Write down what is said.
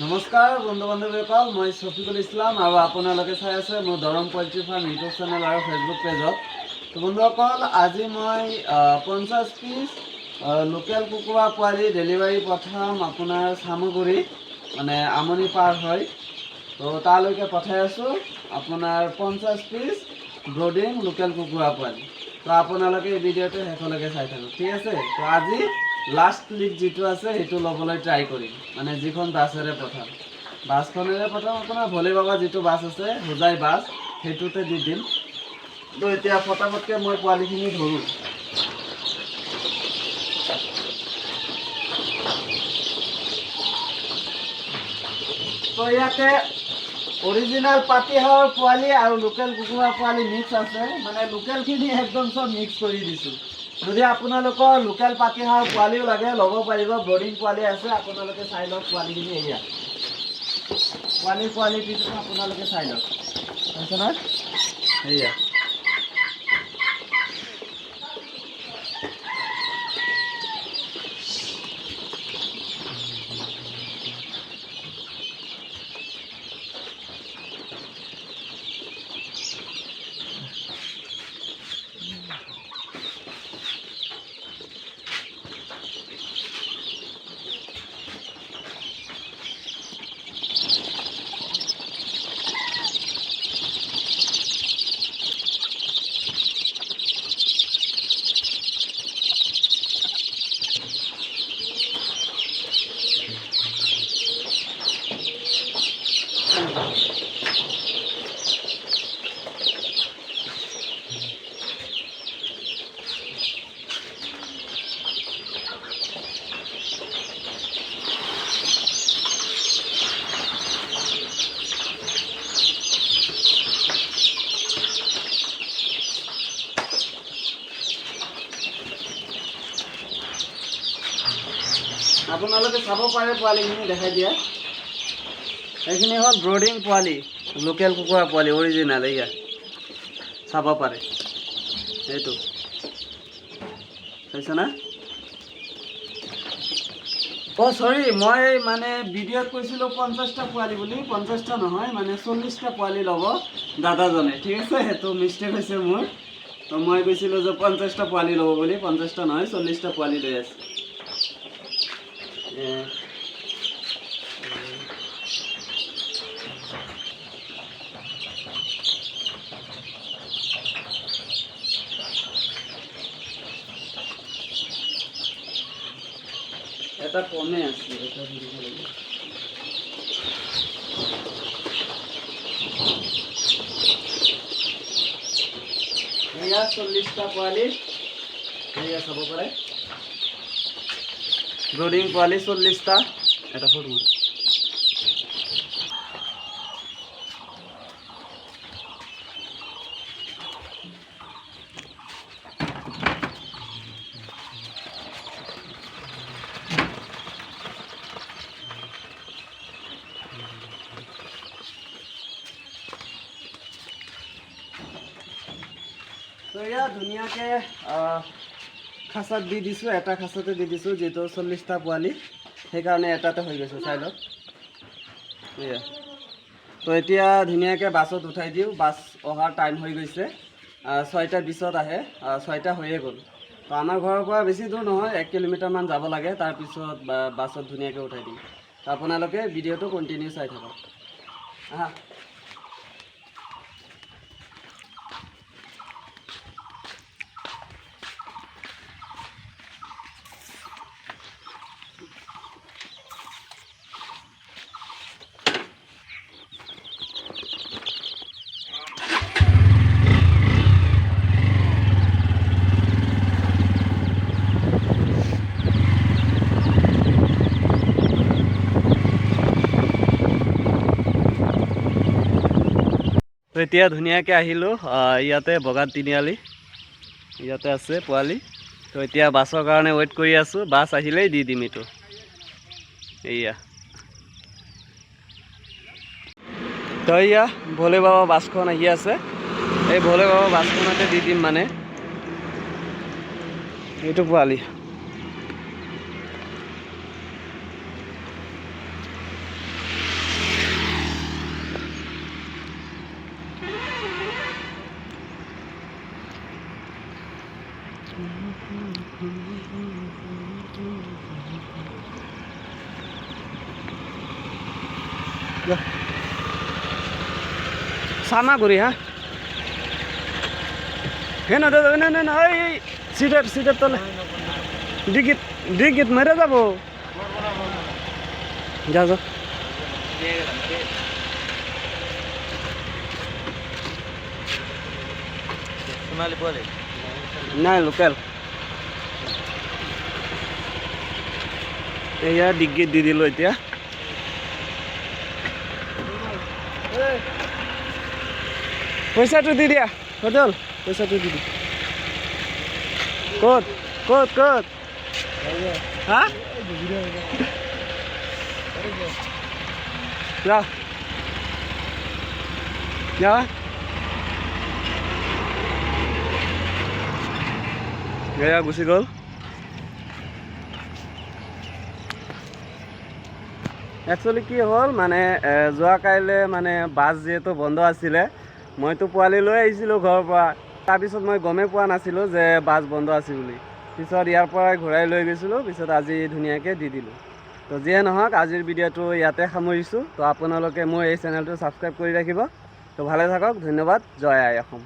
নমস্কাৰ বন্ধু বান্ধৱীসকল, মই শফিকুল ইছলাম আৰু আপোনালোকে চাই আছে মোৰ Darrang poultry farm YouTube channel আৰু ফেচবুক পেজত। তো বন্ধুসকল, আজি মই 50 পিচ লোকেল কুকুৰা পোৱালি ডেলিভাৰী পঠাম আপোনাৰ চামগুৰি, মানে আমনি পাৰ হয়। তো তালৈকে পঠাই আছোঁ আপোনাৰ 50 পিচ ব্ৰডিং লোকেল কুকুৰা পোৱালি। তো আপোনালোকে এই ভিডিঅ'টো শেষলৈকে চাই থাকক, ঠিক আছে। তো আজি লাষ্ট ক্লিক যিটো আছে সেইটো ল'বলৈ ট্ৰাই কৰিম, মানে যিখন বাছেৰে পঠাম, বাছখনেৰে পঠাম। আপোনাৰ ভোলে বাবা যিটো বাছ আছে হোজাই বাছ, সেইটোতে দি দিম। তো এতিয়া ফটাফটকৈ মই পোৱালিখিনি ধৰোঁ। তো ইয়াতে অৰিজিনেল পাতিহাঁহৰ পোৱালি আৰু লোকেল কুকুৰা পোৱালি মিক্স আছে, মানে লোকেলখিনি একদম চব মিক্স কৰি দিছোঁ। যদি আপোনালোকৰ লোকেল পাতিহাঁহৰ পোৱালিও লাগে ল'ব পাৰিব, ব্ৰডিং পোৱালি আছে। আপোনালোকে চাই লওক পোৱালিখিনি, এয়া পোৱালিৰ কোৱালিটিটো আপোনালোকে চাই লওক, হৈছে নহয়, এয়া। আপোনালোকে চাব পাৰে পোৱালিখিনি দেখাই দিয়া। এইখিনি হ'ল ব্ৰডিং পোৱালি, লোকেল কুকুৰা পোৱালি অৰিজিনেল, এয়া চাব পাৰে, এইটো হৈছে না। চৰি, মই মানে ভিডিঅ'ত কৈছিলোঁ 50টা পোৱালি বুলি, 50টা নহয়, মানে 40টা পোৱালি ল'ব দাদাজনে, ঠিক আছে। সেইটো মিষ্টেক হৈছে মোৰ। তো মই কৈছিলোঁ যে 50টা পোৱালি ল'ব বুলি, 50টা নহয় 40টা পোৱালি লৈ আছে। এটা কমে আছে, এটা দিব লাগিব। এয়া 40টা পোৱালি, এয়া চাব পাৰে ব্ৰডিং পোৱালি 40টা। এটা ফটো মাৰ। তো এয়া ধুনীয়াকৈ খাচাত দি দিছোঁ, এটা খাচাতে দি দিছোঁ, যিহেতু 40টা পোৱালি, সেইকাৰণে এটাতে হৈ গৈছে, চাই লওক এয়া। তো এতিয়া ধুনীয়াকৈ বাছত উঠাই দিওঁ, বাছ অহাৰ টাইম হৈ গৈছে, 6টা 20ত আহে, 6টা হৈয়ে গ'ল। তো আমাৰ ঘৰৰ পৰা বেছি দূৰ নহয়, 1 কিলোমিটাৰমান যাব লাগে, তাৰপিছত বাছত ধুনীয়াকৈ উঠাই দিম। তো আপোনালোকে ভিডিঅ'টো কণ্টিনিউ চাই থাকক। আহা। তো এতিয়া ধুনীয়াকৈ আহিলোঁ, ইয়াতে বগা তিনিআলি, ইয়াতে আছে পোৱালি। তো এতিয়া বাছৰ কাৰণে ৱেইট কৰি আছোঁ, বাছ আহিলেই দি দিম এইটো, এয়া। তো এয়া ভোলে বাবা বাছখন আহি আছে, এই ভোলে বাবা বাছখনতে দি দিম, মানে এইটো পোৱালি। সামা করি হ্যাঁ হে না দাদা না না না এই সিটের তলে ডিগিট মেরে যাবো যা যা সোনালি বলে নাই লোকেল এয়া ডিগিট দি দিলো এতিয়া পইচাটো দি দিয়া সদল পইচাটো দি দি ক'ত ক'ত ক'ত হা যা যা এয়া গুচি গ'ল একচুৱেলি কি হ'ল মানে যোৱা কাইলৈ মানে বাছ যিহেতু বন্ধ আছিলে মইতো পোৱালি লৈ আহিছিলোঁ ঘৰৰ পৰা তাৰপিছত মই গমেই পোৱা নাছিলোঁ যে বাছ বন্ধ আছিল বুলি পিছত ইয়াৰ পৰাই ঘূৰাই লৈ গৈছিলোঁ পিছত আজি ধুনীয়াকৈ দি দিলোঁ তো যিয়ে নহওক আজিৰ ভিডিঅ'টো ইয়াতে সামৰিছোঁ তো আপোনালোকে মোৰ এই চেনেলটো ছাবস্ক্ৰাইব কৰি ৰাখিব তো ভালে থাকক ধন্যবাদ জয় আই অসম